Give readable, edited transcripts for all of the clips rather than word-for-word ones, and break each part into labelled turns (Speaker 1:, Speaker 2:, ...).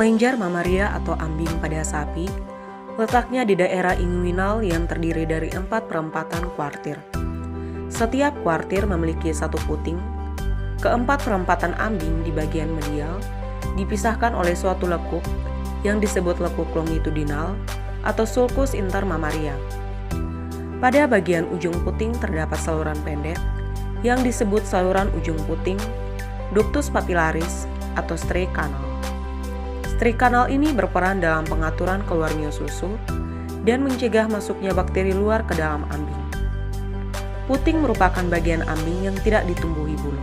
Speaker 1: Kelenjar mamaria atau ambing pada sapi letaknya di daerah inguinal yang terdiri dari 4 perempatan kuartir. Setiap kuartir memiliki satu puting. Keempat perempatan ambing di bagian medial dipisahkan oleh suatu lekuk yang disebut lekuk longitudinal atau sulcus intermamaria. Pada bagian ujung puting terdapat saluran pendek yang disebut saluran ujung puting, ductus papillaris atau streak canal. Streak canal ini berperan dalam pengaturan keluarnya susu dan mencegah masuknya bakteri luar ke dalam ambing. Puting merupakan bagian ambing yang tidak ditumbuhi bulu.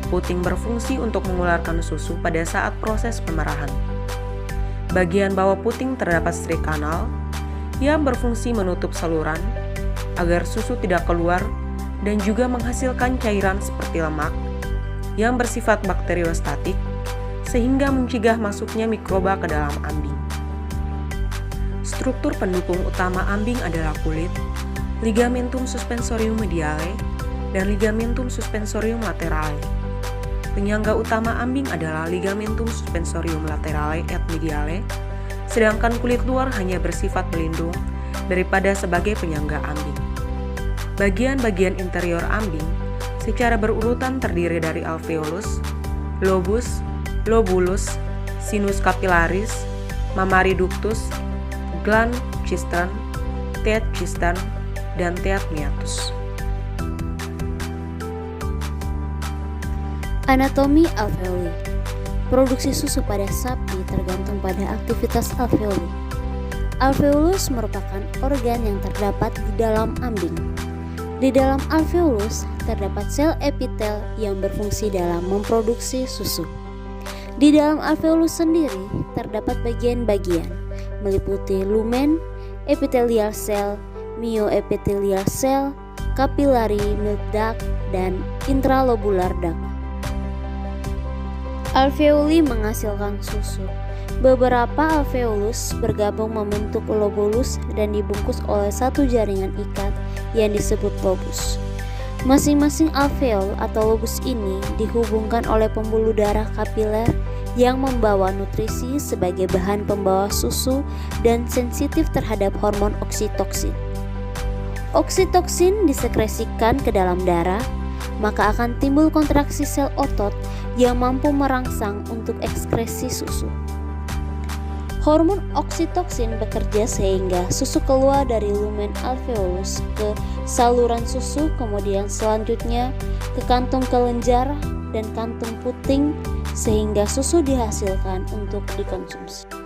Speaker 1: Puting berfungsi untuk mengeluarkan susu pada saat proses pemerahan. Bagian bawah puting terdapat streak canal yang berfungsi menutup saluran agar susu tidak keluar dan juga menghasilkan cairan seperti lemak yang bersifat bakteriostatik sehingga mencegah masuknya mikroba ke dalam ambing. Struktur pendukung utama ambing adalah kulit, ligamentum suspensorium mediale, dan ligamentum suspensorium laterale. Penyangga utama ambing adalah ligamentum suspensorium laterale et mediale, sedangkan kulit luar hanya bersifat pelindung daripada sebagai penyangga ambing. Bagian-bagian interior ambing secara berurutan terdiri dari alveolus, lobus, lobulus, sinus capillaris, mammary ductus, gland cistern, teat cistern, dan teat meatus.
Speaker 2: Anatomi alveoli. Produksi susu pada sapi tergantung pada aktivitas alveoli. Alveolus merupakan organ yang terdapat di dalam ambing. Di dalam alveolus terdapat sel epitel yang berfungsi dalam memproduksi susu. Di dalam alveolus sendiri terdapat bagian-bagian meliputi lumen, epithelial cell, myoepithelial cell, capillary milk duct, dan intralobular duct. Alveoli menghasilkan susu. Beberapa alveolus bergabung membentuk lobulus dan dibungkus oleh satu jaringan ikat yang disebut lobus. Masing-masing alveol atau lobus ini dihubungkan oleh pembuluh darah kapiler yang membawa nutrisi sebagai bahan pembawa susu dan sensitif terhadap hormon oksitoksin. Oksitoksin disekresikan ke dalam darah, maka akan timbul kontraksi sel otot yang mampu merangsang untuk ekskresi susu. Hormon oksitoksin bekerja sehingga susu keluar dari lumen alveolus ke saluran susu, kemudian selanjutnya ke kantung kelenjar dan kantung puting sehingga susu dihasilkan untuk dikonsumsi.